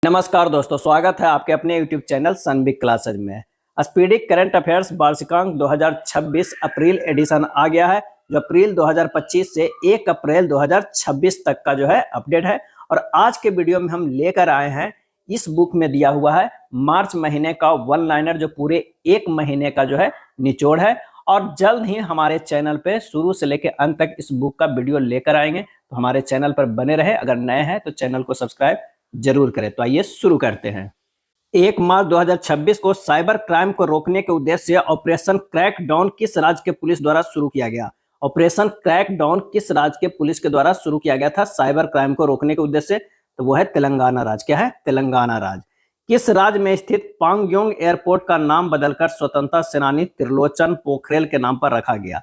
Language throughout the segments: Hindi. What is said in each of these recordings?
नमस्कार दोस्तों, स्वागत है आपके अपने YouTube चैनल सनबिग क्लासेज में। स्पीडी करंट अफेयर्स वार्षिकांक 2026 अप्रैल एडिशन आ गया है, जो अप्रैल 2025 से 1 अप्रैल 2026 तक का जो है अपडेट है। और आज के वीडियो में हम लेकर आए हैं, इस बुक में दिया हुआ है मार्च महीने का वन लाइनर, जो पूरे 1 महीने का जो है निचोड़ है। और जल्द ही हमारे चैनल पे शुरू से लेकर अंत तक इस बुक का वीडियो लेकर आएंगे, तो हमारे चैनल पर बने रहे। अगर नए हैं तो चैनल को सब्सक्राइब जरूर करें। तो आइए शुरू करते हैं। 1 मार्च 2026 को साइबर क्राइम को रोकने के उद्देश्य से ऑपरेशन क्रैकडाउन किस राज्य के पुलिस द्वारा शुरू किया गया? ऑपरेशन क्रैकडाउन किस राज्य के पुलिस के द्वारा शुरू किया गया था साइबर क्राइम को रोकने के उद्देश्य से? तो वो है तेलंगाना राज्य। क्या है? तेलंगाना राज्य। किस राज्य में स्थित पांगयोंग एयरपोर्ट का नाम बदलकर स्वतंत्रता सेनानी त्रिलोचन पोखरेल के नाम पर रखा गया?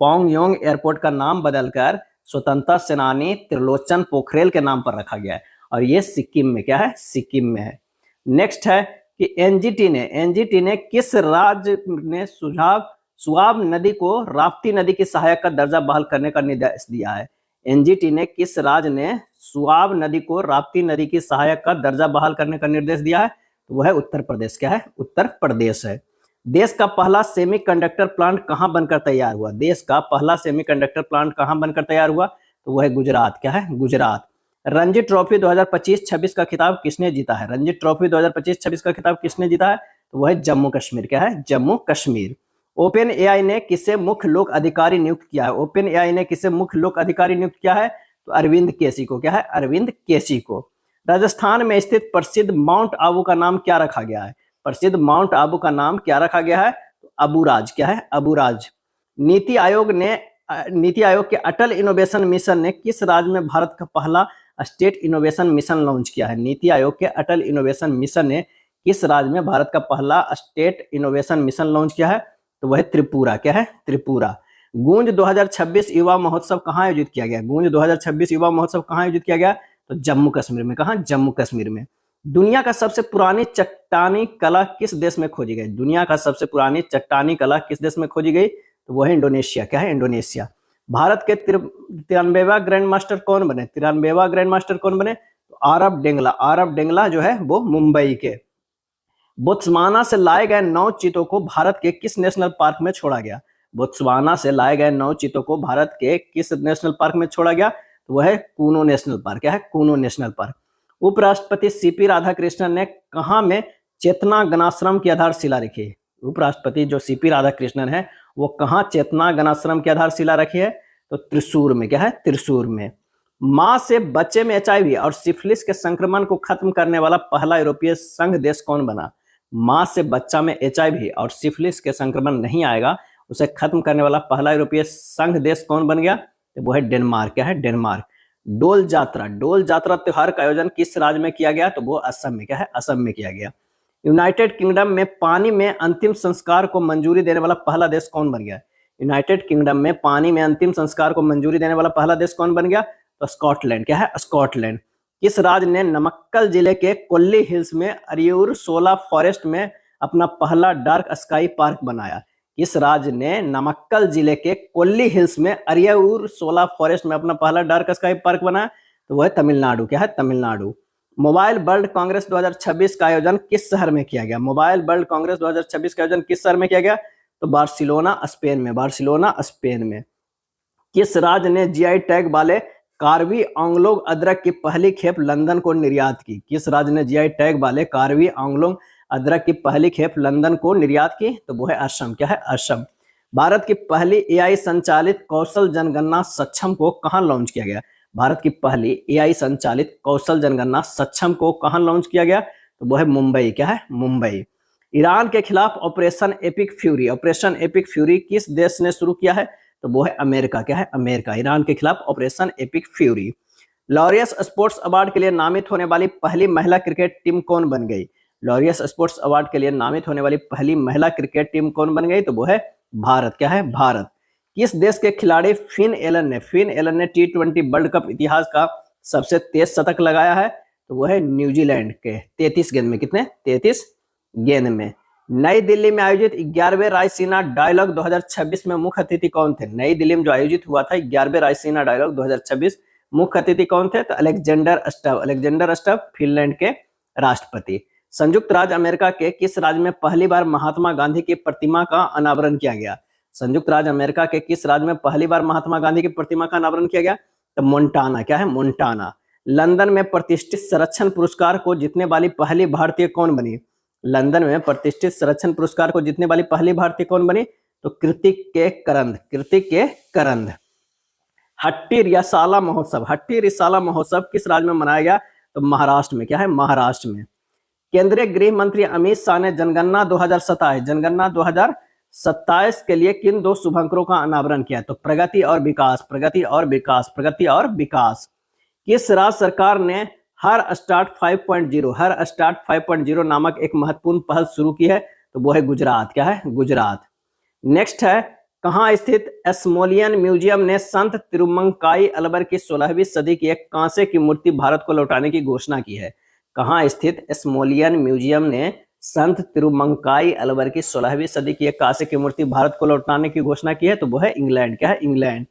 पांगयोंग एयरपोर्ट का नाम बदलकर स्वतंत्रता सेनानी त्रिलोचन पोखरेल के नाम पर रखा गया है, और ये सिक्किम में क्या है? सिक्किम में है। नेक्स्ट है कि एनजीटी ने किस राज्य ने सुआब नदी को राप्ती नदी की सहायक का दर्जा बहाल करने का निर्देश दिया है? एनजीटी ने किस राज्य ने सुआब नदी को राप्ती नदी की सहायक का दर्जा बहाल करने का निर्देश दिया है? तो वह है उत्तर प्रदेश। क्या है? उत्तर प्रदेश है। देश का पहला सेमीकंडक्टर प्लांट कहां बनकर तैयार हुआ? देश का पहला सेमीकंडक्टर प्लांट कहां बनकर तैयार हुआ? तो वह है गुजरात। क्या है? गुजरात। रणजी ट्रॉफी 2025-26 का खिताब किसने जीता है? रणजी ट्रॉफी 2025-26 का खिताब किसने जीता है? तो वह है जम्मू कश्मीर। क्या है? जम्मू कश्मीर। ओपन एआई ने किसे मुख्य लोक अधिकारी नियुक्त किया है? ओपन एआई ने किसे मुख्य लोक अधिकारी नियुक्त किया है? तो अरविंद केसी को। क्या है? अरविंद केसी को। राजस्थान में स्थित प्रसिद्ध माउंट आबू का नाम क्या रखा गया है? प्रसिद्ध माउंट आबू का नाम क्या रखा गया है? तो अबूराज। क्या है? अबूराज। नीति आयोग के अटल इनोवेशन मिशन ने किस राज्य में भारत का पहला स्टेट इनोवेशन मिशन लॉन्च किया है? नीति आयोग के अटल इनोवेशन मिशन ने किस राज्य में भारत का पहला स्टेट इनोवेशन मिशन लॉन्च किया है? तो वह त्रिपुरा। क्या है? त्रिपुरा। गूंज 2026 युवा महोत्सव कहाँ आयोजित किया गया? गूंज 2026 युवा महोत्सव कहाँ आयोजित किया गया? तो जम्मू कश्मीर में। कहाँ? जम्मू कश्मीर में। दुनिया का सबसे पुरानी चट्टानी कला किस देश में खोजी गई? दुनिया का सबसे पुरानी चट्टानी कला किस देश में खोजी गई? तो वह है इंडोनेशिया। क्या है? इंडोनेशिया। भारत के 93वां ग्रैंड मास्टर कौन बने? 93वां ग्रैंड मास्टर कौन बने? तो आरब डेंगला। आरब डेंगला जो है वो मुंबई के। बोत्सवाना से लाए गए 9 चीतों को भारत के किस नेशनल पार्क में छोड़ा गया? बोत्सवाना से लाए गए 9 चीतों को भारत के किस नेशनल पार्क में छोड़ा गया? तो वह है कूनो नेशनल पार्क। क्या है? Kuno national park. उपराष्ट्रपति सीपी राधाकृष्णन ने कहाँ में चेतना गणाश्रम की आधारशिला रखी? उपराष्ट्रपति जो सीपी राधाकृष्णन है वो कहाँ चेतना गणाश्रम की आधारशिला रखी है? तो त्रिशूर में। क्या है? त्रिशूर में। मां से बच्चे में एचआईवी और सिफिलिस के संक्रमण को खत्म करने वाला पहला यूरोपीय संघ देश कौन बना? मां से बच्चा में एचआईवी और सिफिलिस के संक्रमण नहीं आएगा, उसे खत्म करने वाला पहला यूरोपीय संघ देश कौन बन गया? तो वो है डेनमार्क। क्या है? डेनमार्क। डोल जात्रा त्योहार का आयोजन किस राज्य में किया गया? तो वो असम में। क्या है? असम में किया गया। यूनाइटेड किंगडम में पानी में अंतिम संस्कार को मंजूरी देने वाला पहला देश कौन बन गया? यूनाइटेड किंगडम में पानी में अंतिम संस्कार को मंजूरी देने वाला पहला देश कौन बन गया? तो स्कॉटलैंड। क्या है? स्कॉटलैंड। किस राज्य ने नमक्कल जिले के कोल्ली हिल्स में अरियूर सोला फॉरेस्ट में अपना पहला डार्क स्काई पार्क बनाया? किस राज्य ने नमक्कल जिले के कोल्ली हिल्स में अरियूर सोला फॉरेस्ट में अपना पहला डार्क स्काई पार्क बनाया? तो वह है तमिलनाडु। क्या है? तमिलनाडु। मोबाइल वर्ल्ड कांग्रेस 2026 का आयोजन किस शहर में किया गया? मोबाइल वर्ल्ड कांग्रेस 2026 का आयोजन किस शहर में किया गया? तो बार्सिलोना स्पेन में। बार्सिलोना स्पेन में। किस राज्य ने जीआई टैग वाले कार्वी आंगलोंग अदरक की पहली खेप लंदन को निर्यात की? किस राज्य ने जीआई टैग वाले कार्वी आंगलोंग अदरक की पहली खेप लंदन को निर्यात की? तो वो है असम। क्या है? असम। भारत की पहली एआई संचालित कौशल जनगणना सक्षम को कहां लॉन्च किया गया? भारत की पहली एआई संचालित कौशल जनगणना सक्षम को कहां लॉन्च किया गया? तो वो है मुंबई। क्या है? मुंबई। ईरान के खिलाफ operation epic fury. Operation epic fury किस देश ने शुरू किया है? तो वो है अमेरिका। क्या है? अमेरिका। ईरान के खिलाफ operation epic fury. Laureus sports award के लिए नामित होने वाली पहली महिला क्रिकेट टीम कौन बन गई? लॉरियस स्पोर्ट्स अवार्ड के लिए नामित होने वाली पहली महिला क्रिकेट टीम कौन बन गई? तो वो है भारत। क्या है? भारत। किस देश के खिलाड़ी फिन एलन ने T20 वर्ल्ड कप इतिहास का सबसे तेज शतक लगाया है? तो वो है न्यूजीलैंड के। 33 गेंद में। कितने? 33 गेंद में। नई दिल्ली में आयोजित 11वें रायसीना डायलॉग 2026 में मुख्य अतिथि कौन थे? नई दिल्ली में जो आयोजित हुआ था 11वें रायसीना डायलॉग 2026, मुख्य अतिथि कौन थे? तो Alexander Stubb. Alexander Stubb Finland के राष्ट्रपति। संयुक्त राज्य अमेरिका के किस राज्य में पहली बार महात्मा गांधी की प्रतिमा का अनावरण किया गया? संयुक्त राज्य अमेरिका के किस राज्य में पहली बार महात्मा गांधी की प्रतिमा का अनावरण किया गया? तो मोन्टाना। क्या है? मोन्टाना। लंदन में प्रतिष्ठित संरक्षण पुरस्कार को जीतने वाली पहली भारतीय कौन बनी? लंदन में प्रतिष्ठित संरक्षण पुरस्कार को जीतने वाली पहली भारतीय कौन बनी? तो कृतिक के करंद। कृतिक के करंद। हट्टी रिसाला महोत्सव। हट्टी रिसाला महोत्सव किस राज्य में मनाया गया? तो महाराष्ट्र में। क्या है? महाराष्ट्र में। केंद्रीय गृह मंत्री अमित शाह ने जनगणना 2027 के लिए किन दो शुभंकरों का अनावरण किया? तो प्रगति और विकास। प्रगति और विकास। प्रगति और विकास। किस राज्य सरकार ने हर स्टार्ट 5.0 नामक एक महत्वपूर्ण पहल शुरू की है? तो वो है गुजरात। क्या है? गुजरात। नेक्स्ट है, कहां स्थित स्मोलियन म्यूजियम ने संत तिरुमंकाई अलवर की 16वीं सदी की एक कांसे की मूर्ति भारत को लौटाने की घोषणा की है? कहां स्थित स्मोलियन म्यूजियम ने संत तिरुमंकाई अलवर की 16वीं सदी की एक कांसे की मूर्ति भारत को लौटाने की घोषणा की है? तो वो है इंग्लैंड। क्या है? इंग्लैंड।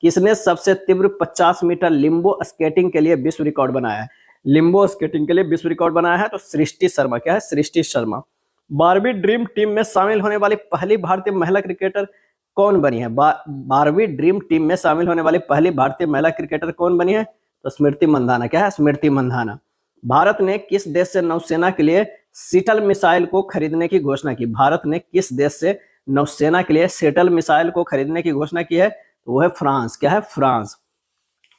किसने सबसे तीव्र 50 मीटर लिम्बो स्केटिंग के लिए विश्व रिकॉर्ड बनाया है? लिम्बो स्केटिंग के लिए विश्व रिकॉर्ड बनाया है तो सृष्टि शर्मा। क्या है? सृष्टि शर्मा। 12वीं ड्रीम टीम में शामिल होने वाली पहली भारतीय महिला क्रिकेटर कौन बनी है? 12वीं ड्रीम टीम में शामिल होने वाली पहली भारतीय महिला क्रिकेटर कौन बनी है? तो स्मृति मंधाना। क्या है? स्मृति मंधाना। भारत ने किस देश से नौसेना के लिए सीटल मिसाइल को खरीदने की घोषणा की? भारत ने किस देश से नौसेना के लिए सीटल मिसाइल को खरीदने की घोषणा की है? तो वो है फ्रांस। क्या है? फ्रांस।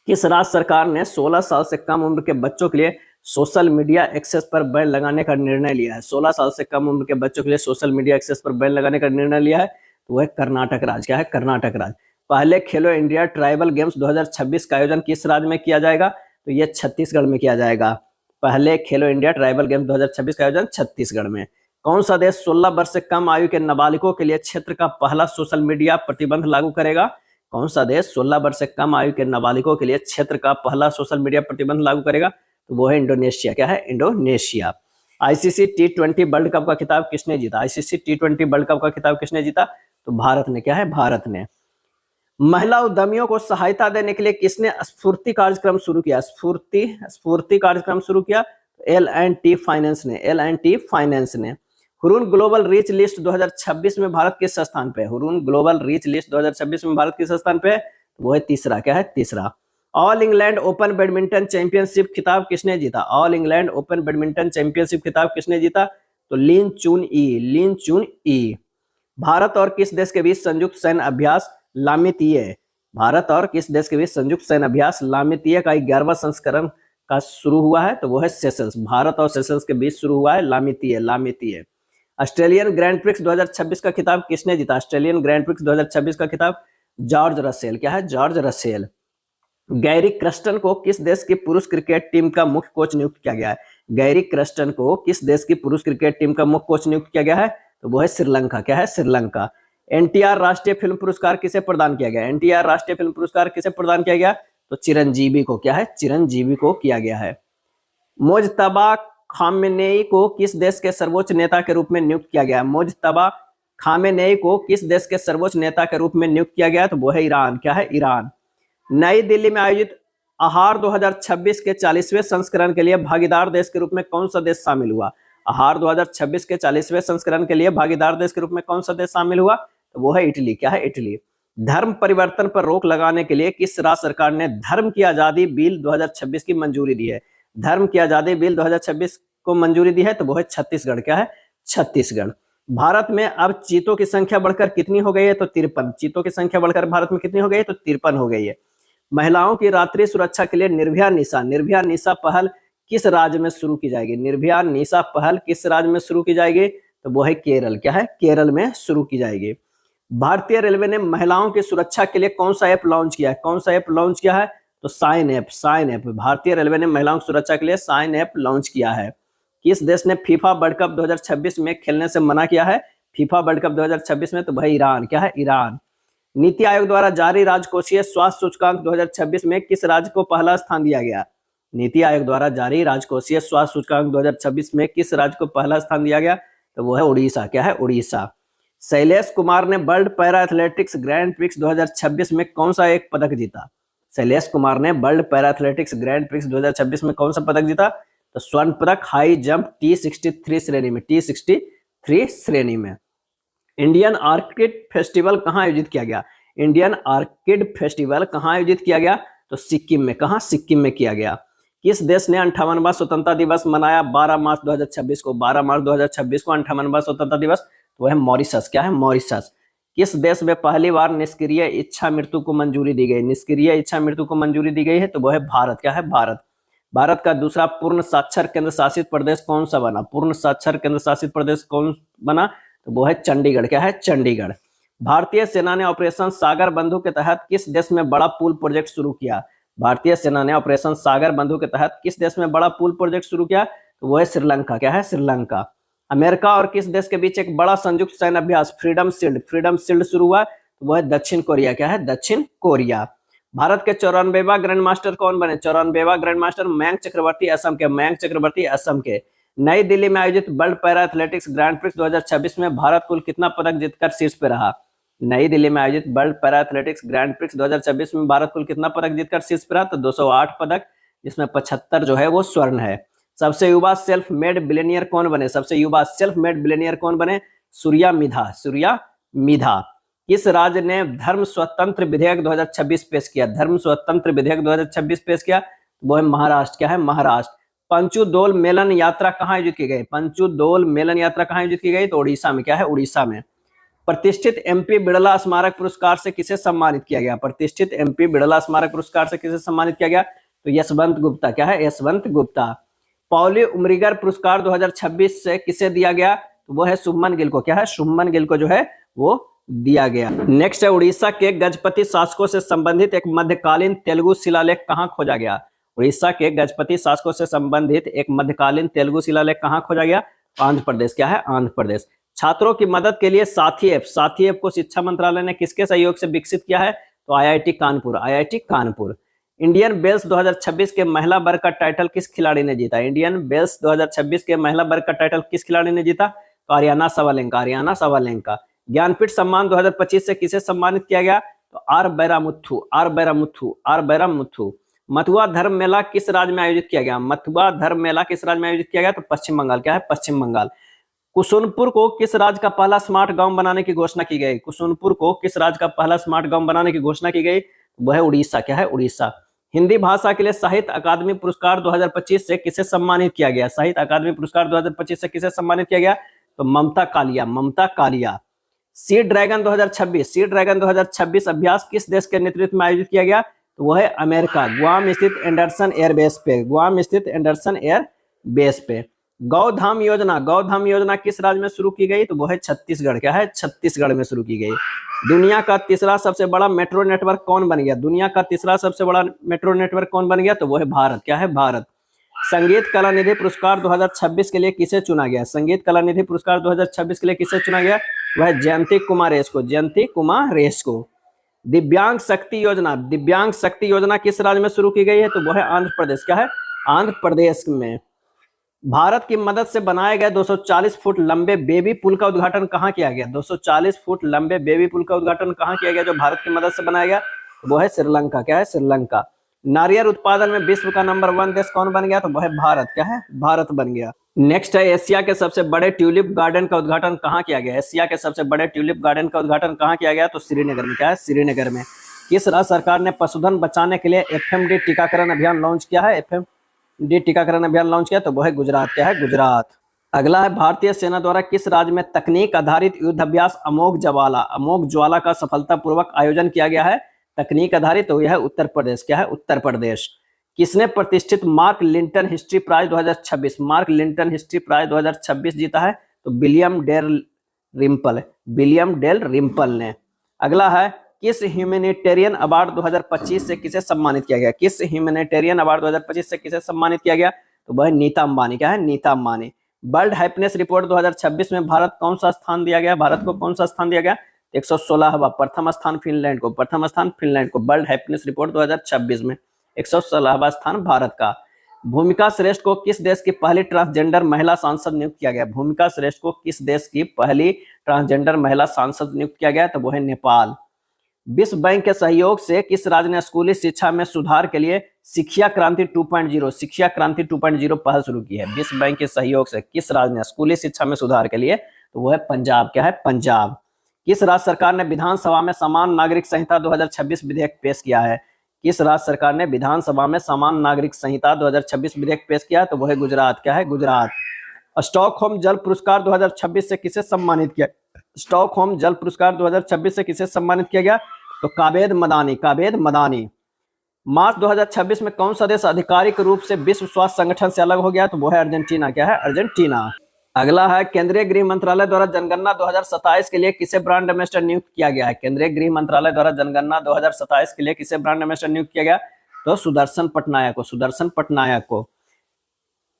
किस राज्य सरकार ने 16 साल से कम उम्र के बच्चों के लिए सोशल मीडिया एक्सेस पर बैन लगाने का निर्णय लिया है? 16 साल से कम उम्र के बच्चों के लिए सोशल मीडिया एक्सेस पर बैन लगाने का निर्णय लिया है? तो वो है कर्नाटक राज्य। क्या है? कर्नाटक राज्य। पहले खेलो इंडिया ट्राइबल गेम्स 2026 का आयोजन किस राज्य में किया जाएगा? तो ये छत्तीसगढ़ में किया जाएगा। पहले खेलो इंडिया ट्राइबल गेम्स 2026 का आयोजन छत्तीसगढ़ में। कौन सा देश 16 वर्ष से कम आयु के नाबालिगों के लिए क्षेत्र का पहला सोशल मीडिया प्रतिबंध लागू करेगा? कौन सा देश 16 वर्ष से कम आयु के नाबालिगों के लिए क्षेत्र का पहला सोशल मीडिया प्रतिबंध लागू करेगा? तो वो है इंडोनेशिया। क्या है? Indonesia. ICC T20 world cup का खिताब किसने जीता? आईसीसी T20 वर्ल्ड कप का खिताब किसने जीता? तो भारत ने। क्या है? भारत ने। महिला उद्यमियों को सहायता देने के लिए किसने स्फूर्ति कार्यक्रम शुरू किया? स्फूर्ति कार्यक्रम शुरू किया L&T फाइनेंस ने। L&T फाइनेंस ने। हुरून ग्लोबल रीच लिस्ट 2026 में भारत किस स्थान पे है? हुरून ग्लोबल रीच लिस्ट 2026 में भारत किस स्थान पे है? वो है तीसरा। क्या है? तीसरा। All England open badminton championship खिताब किसने जीता? All England open badminton championship खिताब किसने जीता? तो लिन चुन ई। लिन चुन ई। भारत और किस देश के बीच संयुक्त सैन्य अभ्यास लामितीय? भारत और किस देश के बीच संयुक्त सैन्य अभ्यास लामितीय का 11वां संस्करण का शुरू हुआ है? तो वो है सेशल्स। भारत और सेशल्स के बीच शुरू हुआ है लामितीय। लामितीय। ऑस्ट्रेलियन ग्रैंड प्रिक्स 2026 का खिताब किसने जीता? ऑस्ट्रेलियन ग्रैंड प्रिक्स 2026 का खिताब जॉर्ज रसेल। क्या है? George Russell. गैरी क्रस्टन को किस देश की पुरुष क्रिकेट टीम का मुख्य कोच नियुक्त किया गया है? गैरी क्रस्टन को किस देश की पुरुष क्रिकेट टीम का मुख्य कोच नियुक्त किया गया है? तो वो है श्रीलंका। क्या है? श्रीलंका। एनटीआर राष्ट्रीय फिल्म पुरस्कार किसे प्रदान किया गया? एनटीआर राष्ट्रीय फिल्म पुरस्कार किसे प्रदान किया गया? तो चिरंजीवी को। क्या है? चिरंजीवी को किया गया है। मुज्तबा खामेनेई को किस देश के सर्वोच्च नेता के रूप में नियुक्त किया गया? मुज्तबा खामेनेई को किस देश के सर्वोच्च नेता के रूप में नियुक्त किया गया? तो वो है ईरान। क्या है? ईरान। नई दिल्ली में आयोजित आहार 2026 के 40वें संस्करण के लिए भागीदार देश के रूप में कौन सा देश शामिल हुआ? आहार 2026 के 40वें संस्करण के लिए भागीदार देश के रूप में कौन सा देश शामिल हुआ? तो वो है इटली। क्या है? इटली। धर्म परिवर्तन पर रोक लगाने के लिए किस राज्य सरकार ने धर्म की आजादी बिल 2026 की मंजूरी दी है? धर्म की आजादी बिल 2026 को मंजूरी दी है? तो वो है छत्तीसगढ़। क्या है? छत्तीसगढ़। भारत में अब चीतों की संख्या बढ़कर कितनी हो गई है? तो 53। चीतों की संख्या बढ़कर भारत में कितनी हो गई है? तो 53 हो गई है। महिलाओं की रात्रि सुरक्षा के लिए निर्भया निशा पहल किस राज्य में शुरू की जाएगी? निर्भया निशा पहल किस राज्य में शुरू की जाएगी? तो वो है केरल। क्या है? केरल में शुरू की जाएगी। भारतीय रेलवे ने महिलाओं की सुरक्षा के लिए कौन सा ऐप लॉन्च किया है? कौन सा ऐप लॉन्च किया है? तो साइन ऐप। Sign app. भारतीय रेलवे ने महिलाओं की सुरक्षा के लिए साइन ऐप लॉन्च किया है। किस देश ने फीफा वर्ल्ड कप 2026 में खेलने से मना किया है? फीफा वर्ल्ड कप 2026 में? तो भाई ईरान। क्या है? ईरान। नीति आयोग द्वारा जारी राजकोषीय स्वास्थ्य सूचकांक 2026 में किस राज्य को पहला स्थान दिया गया? नीति आयोग द्वारा जारी राजकोषीय स्वास्थ्य सूचकांक 2026 में किस राज्य को पहला स्थान दिया गया? तो वो है उड़ीसा। क्या है? उड़ीसा। शैलेश कुमार ने world para athletics grand prix 2026 में कौन सा एक पदक जीता? शैलेश कुमार ने world para athletics grand prix 2026 में कौन सा पदक जीता? तो स्वर्ण पदक हाई जंप T63 श्रेणी में, T63 श्रेणी में। इंडियन आर्किड फेस्टिवल कहाँ आयोजित किया गया? इंडियन आर्किड फेस्टिवल कहाँ आयोजित किया गया? तो सिक्किम में। कहाँ? सिक्किम में किया गया। किस देश ने 58वां स्वतंत्रता दिवस मनाया 12 मार्च 2026 को? 12 मार्च 2026 को 58वां स्वतंत्रता दिवस, तो वह है मॉरिशस। क्या है? मॉरिशस। किस देश में पहली बार निष्क्रिय इच्छा मृत्यु को मंजूरी दी गई? निष्क्रिय इच्छा मृत्यु को मंजूरी दी गई है, तो वह है भारत। क्या है? भारत। भारत का दूसरा पूर्ण साक्षर केंद्र शासित प्रदेश कौन सा बना? पूर्ण साक्षर केंद्र शासित प्रदेश कौन बना? तो वो है चंडीगढ़। क्या है? चंडीगढ़। भारतीय सेना ने ऑपरेशन सागर बंधु के तहत किस देश में बड़ा पुल प्रोजेक्ट शुरू किया? भारतीय सेना ने ऑपरेशन सागर बंधु के तहत किस देश में बड़ा पुल प्रोजेक्ट शुरू किया? तो वो है श्रीलंका। क्या है? श्रीलंका। अमेरिका और किस देश के बीच एक बड़ा संयुक्त सैन्य अभ्यास फ्रीडम शील्ड शुरू हुआ? तो वो है दक्षिण कोरिया। क्या है? दक्षिण कोरिया। भारत के 94वां ग्रैंड मास्टर कौन बने? 94वां ग्रैंड मास्टर मयंक चक्रवर्ती, असम के। मयंक चक्रवर्ती, असम के। नई दिल्ली में आयोजित world para athletics grand prix 2026 में भारत कुल कितना पदक जीतकर शीर्ष पे रहा? नई दिल्ली में आयोजित world para athletics grand prix 2026 में भारत कुल कितना पदक जीतकर शीर्ष पे रहा? तो 208 पदक, जिसमें 75 जो है वो स्वर्ण है। सबसे युवा सेल्फ मेड बिलियनियर कौन बने? सबसे युवा सेल्फ मेड बिलियनियर कौन बने? सूर्या मिधा। सूर्या मिधा। किस राज्य ने धर्म स्वतंत्र विधेयक 2026 पेश किया? धर्म स्वतंत्र विधेयक 2026 पेश किया, वो है महाराष्ट्र। क्या है? महाराष्ट्र। पंचुदोल मेलन यात्रा कहाँ आयोजित की गई? पंचुदोल मेलन यात्रा कहाँ आयोजित की गई? तो उड़ीसा में। क्या है? उड़ीसा में। प्रतिष्ठित एमपी बिड़ला स्मारक पुरस्कार से किसे सम्मानित किया गया? प्रतिष्ठित एमपी बिड़ला स्मारक पुरस्कार से किसे सम्मानित किया गया? तो यशवंत गुप्ता। क्या है? यशवंत गुप्ता। पॉली उमरीगर पुरस्कार 2026 से किसे दिया गया? तो वो है शुभमन गिल को। क्या है? शुभमन गिल को जो है वो दिया गया। नेक्स्ट है उड़ीसा के गजपति शासकों से संबंधित एक मध्यकालीन तेलुगु शिलालेख कहाँ खोजा गया? उड़ीसा के गजपति शासकों से संबंधित एक मध्यकालीन तेलुगु शिलालेख कहाँ खोजा गया? आंध्र प्रदेश। क्या है? आंध्र प्रदेश। छात्रों की मदद के लिए साथी ऐप को शिक्षा मंत्रालय ने किसके सहयोग से विकसित किया है? तो IIT Kanpur. IIT Kanpur. Indian Wells 2026 के महिला वर्ग का टाइटल किस खिलाड़ी ने जीता? इंडियन वेल्स 2026 के महिला वर्ग का टाइटल किस खिलाड़ी ने जीता? तो आर्याना सवालेंका। आर्याना सवालेंका। ज्ञानपीठ सम्मान 2025 से किसे सम्मानित किया गया? तो आर बैरामुथु। आर बैरामुथु। आर बैरामुथु। मथुआ धर्म मेला किस राज्य में आयोजित किया गया? मथुआ धर्म मेला किस राज्य में आयोजित किया गया? तो पश्चिम बंगाल। क्या है? पश्चिम बंगाल। कुसुनपुर को किस राज्य का पहला स्मार्ट गांव बनाने की घोषणा की गई? कुसुनपुर को किस राज्य का पहला स्मार्ट गांव बनाने की घोषणा की गई? वह है उड़ीसा। क्या है? उड़ीसा। हिंदी भाषा के लिए साहित्य अकादमी पुरस्कार 2025 से किसे सम्मानित किया गया? साहित्य अकादमी पुरस्कार 2025 से किसे सम्मानित किया गया? तो ममता कालिया। ममता कालिया। सी ड्रैगन 2026 अभ्यास किस देश के नेतृत्व में आयोजित किया गया? तो वह है अमेरिका, गुआम स्थित एंडरसन एयरबेस पे। गुआम स्थित एंडरसन एयरबेस पे। गौधाम योजना किस राज्य में शुरू की गई? तो वो है छत्तीसगढ़। क्या है? छत्तीसगढ़ में शुरू की गई। दुनिया का तीसरा सबसे बड़ा मेट्रो नेटवर्क कौन बन गया? दुनिया का तीसरा सबसे बड़ा मेट्रो नेटवर्क कौन बन गया? तो वो है भारत। क्या है? भारत। संगीत कला निधि पुरस्कार 2026 के लिए किसे चुना गया? संगीत कला निधि पुरस्कार 2026 के लिए किसे चुना गया? वह जयंती कुमारेश को। जयंती कुमारेश को। दिव्यांग शक्ति योजना किस राज्य में शुरू की गई है? तो वह है आंध्र प्रदेश। क्या है? आंध्र प्रदेश में। भारत की मदद से बनाए गए 240 फुट लंबे बेबी पुल का उद्घाटन कहाँ किया गया? 240 फुट लंबे बेबी पुल का उद्घाटन कहाँ किया गया जो भारत की मदद से बनाया गया? वो है श्रीलंका। क्या है? श्रीलंका। नारियल उत्पादन में विश्व का नंबर 1 देश कौन बन गया? तो वह है भारत। क्या है? भारत बन गया। नेक्स्ट है एशिया के सबसे बड़े ट्यूलिप गार्डन का उद्घाटन कहाँ किया गया? एशिया के सबसे बड़े ट्यूलिप गार्डन का उद्घाटन कहाँ किया गया? तो श्रीनगर में। क्या है? श्रीनगर में। किस राज्य सरकार ने पशुधन बचाने के लिए FMD टीकाकरण अभियान लॉन्च किया है? FMD टीकाकरण अभियान लॉन्च किया, तो वह है गुजरात। क्या है? गुजरात। अगला है भारतीय सेना द्वारा किस राज्य में तकनीक आधारित युद्ध अभ्यास अमोघ ज्वाला का सफलतापूर्वक आयोजन किया गया है? तकनीक आधारित, तो यह है उत्तर प्रदेश। क्या है? उत्तर प्रदेश। किसने प्रतिष्ठित मार्क लिंटन हिस्ट्री प्राइज 2026 जीता है? तो विलियम डेल रिम्पल ने। अगला है किस ह्यूमैनिटेरियन अवार्ड 2025 से किसे सम्मानित किया गया? किस ह्यूमैनिटेरियन अवार्ड 2025 से किसे सम्मानित किया गया? तो वह नीता अंबानी। क्या है? Nita Ambani. World happiness report 2026 में भारत कौन सा स्थान दिया गया? भारत को कौन सा स्थान दिया गया? 116वां। प्रथम स्थान फिनलैंड को। वर्ल्ड हैप्पीनेस रिपोर्ट 2026 में 116वां स्थान भारत का। भूमिका श्रेष्ठ को किस देश की पहली ट्रांसजेंडर महिला सांसद नियुक्त किया गया? भूमिका श्रेष्ठ को किस देश की पहली ट्रांसजेंडर महिला सांसद नियुक्त किया गया? तो वो है नेपाल। विश्व बैंक के सहयोग से किस राज्य ने स्कूली शिक्षा में सुधार के लिए शिक्षा क्रांति 2.0 पहल शुरू की है? विश्व बैंक के सहयोग से किस राज्य ने स्कूली शिक्षा में सुधार के लिए, तो वो है पंजाब। क्या है? पंजाब। किस राज्य सरकार ने विधानसभा में समान नागरिक संहिता 2026 विधेयक पेश किया है? किस राज्य सरकार ने विधानसभा में समान नागरिक संहिता 2026 विधेयक पेश किया? तो वो है गुजरात। क्या है? गुजरात। स्टॉकहोम जल पुरस्कार 2026 से किसे सम्मानित किया? स्टॉकहोम जल पुरस्कार 2026 से किसे सम्मानित किया गया? तो कावेद मदानी। कावेद मदानी। मार्च 2026 में कौन सा देश आधिकारिक रूप से विश्व स्वास्थ्य संगठन से अलग हो गया? तो वो है अर्जेंटीना। क्या है? अर्जेंटीना। अगला है केंद्रीय गृह मंत्रालय द्वारा जनगणना 2027 के लिए किसे ब्रांड एम्बेसडर नियुक्त किया गया है? केंद्रीय गृह मंत्रालय द्वारा जनगणना 2027 के लिए किसे ब्रांड एम्बेसडर नियुक्त किया गया? तो सुदर्शन पटनायक को। सुदर्शन पटनायक को।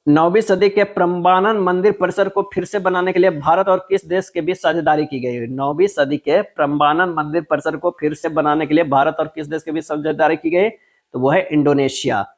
9वीं सदी के प्रम्बानन मंदिर परिसर को फिर से बनाने के लिए भारत और किस देश के बीच साझेदारी की गई? 9वीं सदी के प्रम्बानन मंदिर परिसर को फिर से बनाने के लिए भारत और किस देश के बीच साझेदारी की गई? तो वो है इंडोनेशिया।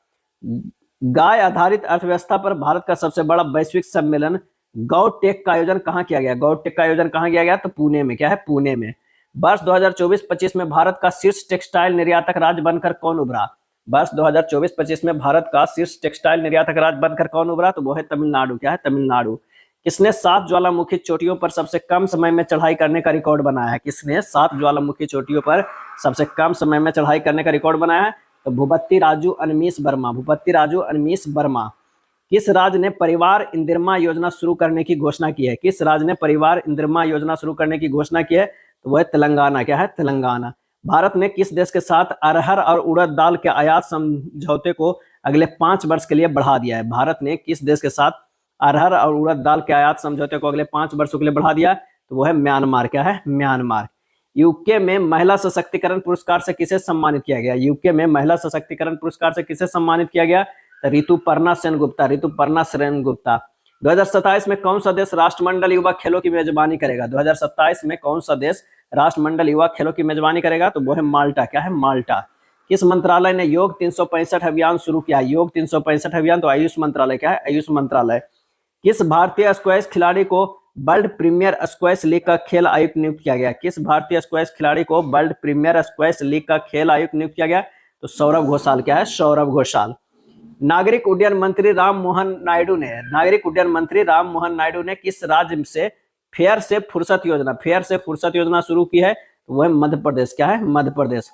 गाय आधारित अर्थव्यवस्था पर भारत का सबसे बड़ा वैश्विक सम्मेलन गौ टेक का आयोजन कहाँ किया गया? गौ टेक का आयोजन कहाँ किया गया? तो पुणे में। क्या है? पुणे में। वर्ष 2024-25 में भारत का शीर्ष टेक्सटाइल निर्यातक राज्य बनकर कौन उभरा? वर्ष 2024-25 में भारत का शीर्ष टेक्सटाइल निर्यातक राज्य बनकर कौन उभरा? तो वो है तमिलनाडु। क्या है? तमिलनाडु। किसने 7 ज्वालामुखी चोटियों पर सबसे कम समय में चढ़ाई करने का रिकॉर्ड बनाया है? किसने 7 ज्वालामुखी चोटियों पर सबसे कम समय में चढ़ाई करने का रिकॉर्ड बनाया है? तो भूपति राजू अनमीश वर्मा। भूपति राजू अनमीश वर्मा। किस राज्य ने परिवार इंदिरमा योजना शुरू करने की घोषणा की है? किस राज्य ने परिवार इंदिरमा योजना शुरू करने की घोषणा की है? तो वह है तेलंगाना। क्या है? तेलंगाना। भारत ने किस देश के साथ अरहर और उड़द दाल के आयात समझौते को अगले 5 वर्ष के लिए बढ़ा दिया है? भारत ने किस देश के साथ अरहर और उड़द दाल के आयात समझौते को अगले 5 वर्षों के लिए बढ़ा दिया? तो वो है म्यांमार। क्या है? म्यांमार। यूके में महिला सशक्तिकरण पुरस्कार से किसे सम्मानित किया गया? यूके में महिला सशक्तिकरण पुरस्कार से किसे सम्मानित किया गया? ऋतुपर्णा सेनगुप्ता। ऋतुपर्णा सेनगुप्ता। 2027 में कौन सा देश राष्ट्रमंडल युवा खेलों की मेजबानी करेगा? 2027 में कौन सा देश राष्ट्रमंडल युवा खेलों की मेजबानी करेगा? तो वो है माल्टा। क्या है? माल्टा। किस मंत्रालय ने योग 365 अभियान शुरू किया? योग 365 अभियान तो आयुष मंत्रालय। क्या है? आयुष मंत्रालय। किस भारतीय स्क्वैश खिलाड़ी को वर्ल्ड प्रीमियर स्क्वैश लीग का खेल आयुक्त नियुक्त किया गया? किस भारतीय स्क्वैश खिलाड़ी को वर्ल्ड प्रीमियर स्क्वैश लीग का खेल आयुक्त नियुक्त किया गया? तो सौरभ घोषाल। क्या है? सौरभ घोषाल। नागरिक उड्डयन मंत्री राम मोहन नायडू ने किस राज्य से फेयर से फुर्सत योजना शुरू की है? तो वह मध्य प्रदेश। क्या है? Madhya Pradesh.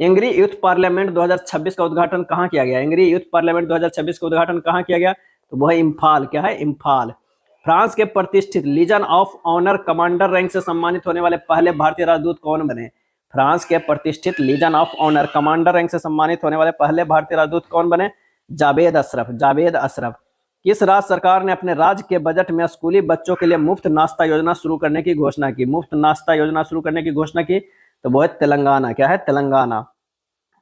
Angry youth parliament 2026 का उद्घाटन कहाँ किया गया? एंग्री यूथ पार्लियामेंट 2026 का उद्घाटन कहाँ किया गया? तो वह इम्फाल। क्या है? इम्फाल। फ्रांस के प्रतिष्ठित legion of honour commander rank से सम्मानित होने वाले पहले भारतीय राजदूत कौन बने? फ्रांस के प्रतिष्ठित legion of honour commander rank से सम्मानित होने वाले पहले भारतीय राजदूत कौन बने? जावेद अशरफ। जावेद अशरफ। किस राज्य सरकार ने अपने राज्य के बजट में स्कूली बच्चों के लिए मुफ्त नाश्ता योजना शुरू करने की घोषणा की? मुफ्त नाश्ता योजना शुरू करने की घोषणा की? तो वो है तेलंगाना। क्या है? तेलंगाना।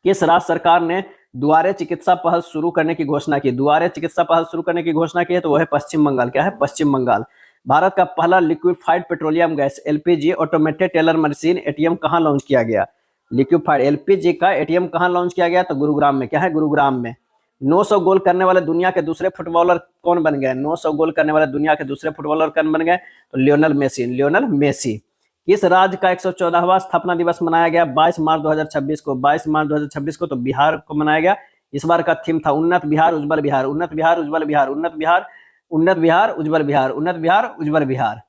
किस राज्य सरकार ने दुआरे चिकित्सा पहल शुरू करने की घोषणा की? दुआरे चिकित्सा पहल शुरू करने की घोषणा की है? तो वो है पश्चिम बंगाल। क्या है? पश्चिम बंगाल। भारत का पहला liquefied petroleum gas LPG automated teller machine ATM कहाँ लॉन्च किया गया? लिक्विफाइड एलपीजी का एटीएम कहाँ लॉन्च किया गया? तो गुरुग्राम में। क्या है? गुरुग्राम में। 900 गोल करने वाले दुनिया के दूसरे फुटबॉलर कौन बन गए? 900 गोल करने वाले दुनिया के दूसरे फुटबॉलर कौन बन गए? तो लियोनेल मेसी। Lionel Messi. किस राज्य का 114वां स्थापना दिवस मनाया गया 22 मार्च 2026 को? 22 मार्च 2026 को तो बिहार को मनाया गया। इस बार का थीम था उन्नत बिहार उज्जवल बिहार। उन्नत बिहार उज्जवल बिहार। उन्नत बिहार उन्नत बिहार उज्जवल बिहार। उन्नत बिहार उज्जवल बिहार।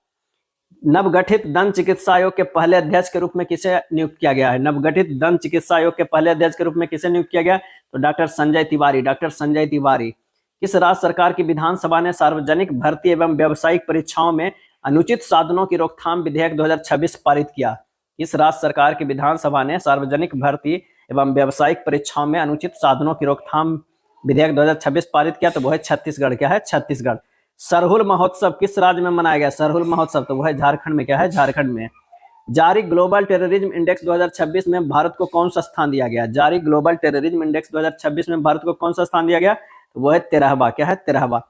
नवगठित दंत चिकित्सा आयोग के पहले अध्यक्ष के रूप में किसे नियुक्त किया गया है? नवगठित दंत चिकित्सा आयोग के पहले अध्यक्ष के रूप में किसे नियुक्त किया गया? तो डॉक्टर संजय तिवारी। डॉक्टर संजय तिवारी। किस राज्य सरकार की विधानसभा ने सार्वजनिक भर्ती एवं व्यावसायिक परीक्षाओं में अनुचित साधनों की रोकथाम विधेयक 2026 पारित किया? किस राज्य सरकार की विधानसभा ने सार्वजनिक भर्ती एवं व्यावसायिक परीक्षाओं में अनुचित साधनों की रोकथाम विधेयक 2026 पारित किया? तो वह है छत्तीसगढ़। क्या है? छत्तीसगढ़। सरहुल महोत्सव किस राज्य में मनाया गया? सरहुल महोत्सव तो वह है झारखंड में। क्या है? झारखंड में। जारी ग्लोबल टेररिज्म इंडेक्स 2026 में भारत को कौन सा स्थान दिया गया? जारी ग्लोबल टेररिज्म इंडेक्स 2026 में भारत को कौन सा स्थान दिया गया? तो वह है 13वां। क्या है? 13वां।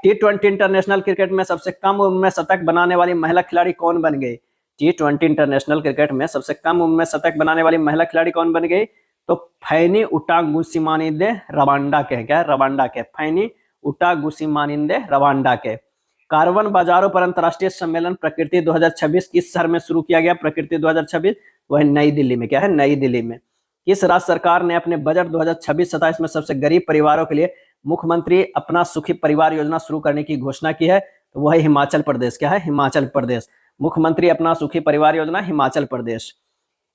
T20 इंटरनेशनल क्रिकेट में सबसे कम उम्र में शतक बनाने वाली महिला खिलाड़ी कौन बन गई? T20 इंटरनेशनल क्रिकेट में सबसे कम उम्र में शतक बनाने वाली महिला खिलाड़ी कौन बन गई? तो फैनी उटागुसिमानिंदे रवांडा के। क्या है? रवांडा के। फैनी उटागुसिमानिंदे रवांडा के। कार्बन बाजारों पर अंतर्राष्ट्रीय सम्मेलन प्रकृति 2026 किस शहर में शुरू किया गया? प्रकृति 2026 वह नई दिल्ली में। क्या है? नई दिल्ली में। किस राज्य सरकार ने अपने बजट 2026-27 में सबसे गरीब परिवारों के लिए मुख्यमंत्री अपना सुखी परिवार योजना शुरू करने की घोषणा की है? तो वह है हिमाचल प्रदेश। क्या है? हिमाचल प्रदेश। मुख्यमंत्री अपना सुखी परिवार योजना, हिमाचल प्रदेश।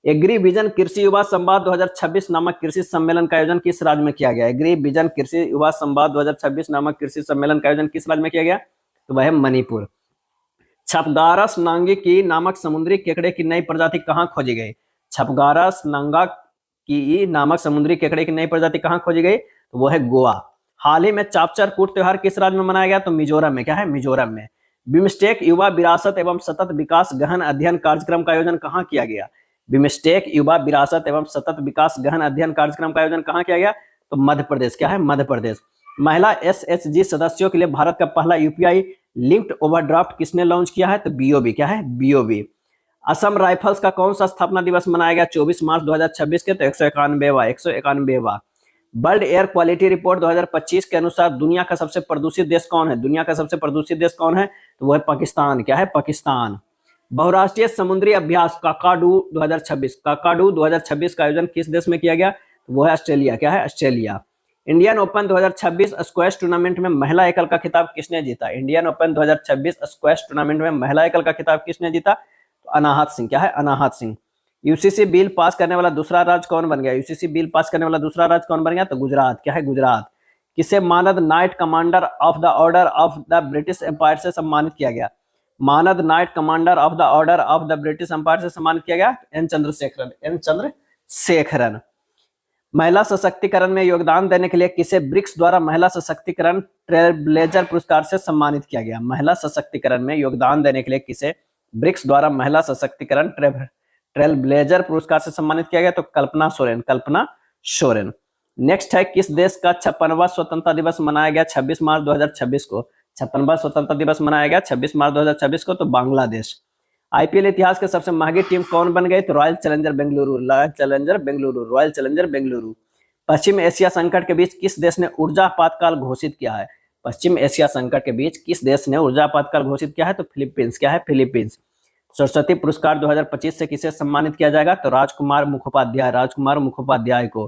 एग्री विजन कृषि युवा संवाद 2026 नामक कृषि सम्मेलन का आयोजन किस राज्य में किया गया? एग्री विजन कृषि युवा संवाद 2026 नामक कृषि सम्मेलन का आयोजन किस राज्य में किया गया? तो वह है मणिपुर। छपगारस नांगी नामक समुद्री केकड़े की नई प्रजाति कहाँ खोजी गई? छपगारस नांगा की नामक समुद्री केकड़े की नई प्रजाति कहाँ खोजी गई? तो वो है गोवा। हाल ही में चापचर कूट त्योहार किस राज्य में मनाया गया? तो मिजोरम में। क्या है? मिजोरम में। बिम्स्टेक युवा विरासत एवं सतत विकास गहन अध्ययन कार्यक्रम का आयोजन कहाँ किया गया? बिम्स्टेक युवा विरासत एवं सतत विकास गहन अध्ययन कार्यक्रम का आयोजन कहाँ किया गया? तो मध्य प्रदेश। क्या है? मध्य प्रदेश। महिला एसएचजी सदस्यों के लिए भारत का पहला यूपीआई लिंक्ड ओवरड्राफ्ट किसने लॉन्च किया है? तो बीओबी। क्या है? बीओबी। असम राइफल्स का कौन सा स्थापना दिवस मनाया गया 24 मार्च 2026 के? तो 191वां। वर्ल्ड एयर क्वालिटी रिपोर्ट 2025 के अनुसार दुनिया का सबसे प्रदूषित देश कौन है? दुनिया का सबसे प्रदूषित देश कौन है? तो वो है पाकिस्तान। क्या है? पाकिस्तान। बहुराष्ट्रीय समुद्री अभ्यास काकाडू 2026, काकाडू 2026 का आयोजन किस देश में किया गया? तो वो है ऑस्ट्रेलिया। क्या है? Australia. Indian open 2026 squash tournament में महिला एकल का खिताब किसने जीता? इंडियन ओपन 2026 स्क्वैश टूर्नामेंट में महिला एकल का खिताब किसने जीता? तो अनाहत सिंह। क्या है? अनाहत सिंह। यूसीसी बिल पास करने वाला दूसरा राज्य कौन बन गया? यूसीसी बिल पास करने वाला दूसरा राज्य कौन बन गया? तो गुजरात। क्या है? गुजरात। किसे मानद knight commander of the order of the British empire से सम्मानित किया गया? मानद knight commander of the order of the British empire से सम्मानित किया गया? एन चंद्रशेखरन। एन चंद्रशेखरन। महिला सशक्तिकरण में योगदान देने के लिए किसे ब्रिक्स द्वारा महिला सशक्तिकरण ट्रेलब्लेजर पुरस्कार से सम्मानित किया गया? महिला सशक्तिकरण में योगदान देने के लिए किसे ब्रिक्स द्वारा महिला सशक्तिकरण ट्रेलब्लेजर पुरस्कार से सम्मानित किया गया? तो कल्पना सोरेन। कल्पना सोरेन। नेक्स्ट है, किस देश का 56वां स्वतंत्रता दिवस मनाया गया 26 मार्च 2026 को? 56वां स्वतंत्रता दिवस मनाया गया 26 मार्च 2026 को, तो बांग्लादेश। आईपीएल इतिहास के सबसे महंगी टीम कौन बन गई? तो royal challenger Bengaluru. Royal challenger Bengaluru. Royal challenger Bengaluru. पश्चिम एशिया संकट के बीच किस देश ने ऊर्जा आपातकाल घोषित किया है? पश्चिम एशिया संकट के बीच किस देश ने ऊर्जा आपातकाल घोषित किया है? तो फिलीपींस। क्या है? फिलीपींस। सरस्वती पुरस्कार 2025 से किसे सम्मानित किया जाएगा? तो राजकुमार मुखोपाध्याय। राजकुमार मुखोपाध्याय को।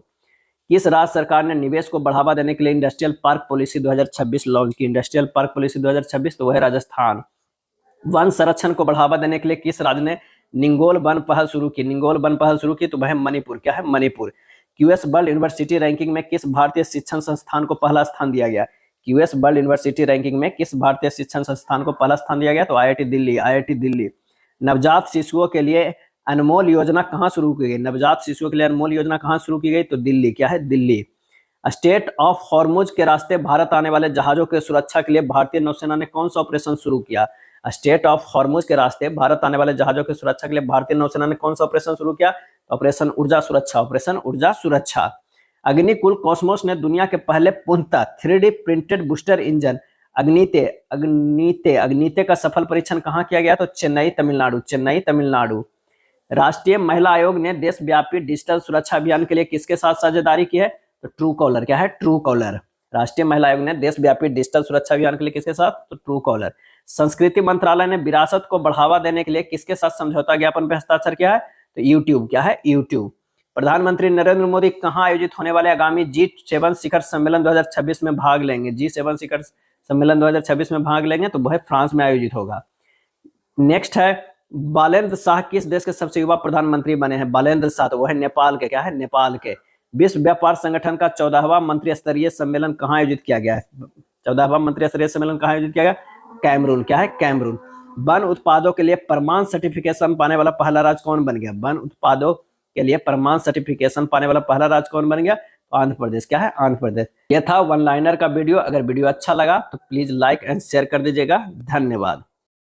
किस राज्य सरकार ने निवेश को बढ़ावा देने के लिए इंडस्ट्रियल पार्क पॉलिसी 2026 लॉन्च की? इंडस्ट्रियल पार्क पॉलिसी 2026, तो वह है राजस्थान। वन संरक्षण को बढ़ावा देने के लिए किस राज्य ने निंगोल वन पहल शुरू की? निंगोल वन पहल शुरू की, तो वह है मणिपुर। क्या है? Manipur. QS world university ranking में किस भारतीय शिक्षण संस्थान को पहला स्थान दिया गया? क्यूएस वर्ल्ड यूनिवर्सिटी रैंकिंग में किस भारतीय शिक्षण संस्थान को पहला स्थान दिया गया? तो आईआईटी दिल्ली। आईआईटी दिल्ली। नवजात शिशुओं के लिए अनमोल योजना कहाँ शुरू की गई? नवजात शिशुओं के लिए अनमोल योजना कहाँ शुरू की गई? तो दिल्ली। क्या है? दिल्ली। स्टेट ऑफ हॉर्मुज के रास्ते भारत आने वाले जहाजों की सुरक्षा के लिए भारतीय नौसेना ने कौन सा ऑपरेशन शुरू किया? स्टेट ऑफ हॉर्मुज के रास्ते भारत आने वाले जहाजों की सुरक्षा के लिए भारतीय नौसेना ने कौन सा ऑपरेशन शुरू किया? ऑपरेशन ऊर्जा सुरक्षा। ऑपरेशन ऊर्जा सुरक्षा। अग्निकुल कॉस्मोस ने दुनिया के पहले पूर्णतः 3D प्रिंटेड बूस्टर इंजन अग्निते का सफल परीक्षण कहाँ किया गया? तो चेन्नई, तमिलनाडु। चेन्नई, तमिलनाडु। राष्ट्रीय महिला आयोग ने देशव्यापी डिजिटल सुरक्षा अभियान के लिए किसके साथ साझेदारी की है? तो ट्रू कॉलर। क्या है? True collar. राष्ट्रीय महिला आयोग ने देशव्यापी डिजिटल सुरक्षा अभियान के लिए किसके साथ? तो ट्रू कॉलर। संस्कृति मंत्रालय ने विरासत को बढ़ावा देने के लिए किसके साथ समझौता ज्ञापन पर हस्ताक्षर किया है? तो यूट्यूब। क्या है? यूट्यूब। प्रधानमंत्री नरेंद्र मोदी कहाँ आयोजित होने वाले आगामी G7 शिखर सम्मेलन 2026 में भाग लेंगे? G7 शिखर सम्मेलन 2026 में भाग लेंगे, तो वह फ्रांस में आयोजित होगा। नेक्स्ट है, बालेंद्र शाह किस देश के सबसे युवा प्रधानमंत्री बने हैं? बालेंद्र शाह, तो वो है नेपाल के। क्या है? नेपाल के। विश्व व्यापार संगठन का 14वां मंत्री स्तरीय सम्मेलन कहाँ आयोजित किया गया है? 14वां मंत्री स्तरीय सम्मेलन कहाँ आयोजित किया गया? कैमरून। क्या है? कैमरून। वन उत्पादों के लिए प्रमाण सर्टिफिकेशन पाने वाला पहला राज्य कौन बन गया? वन उत्पादों के लिए प्रमाण सर्टिफिकेशन पाने वाला पहला राज्य कौन बन गया? आंध्र प्रदेश। क्या है? आंध्र प्रदेश। यह था वन लाइनर का वीडियो। अगर वीडियो अच्छा लगा तो प्लीज लाइक एंड शेयर कर दीजिएगा। धन्यवाद।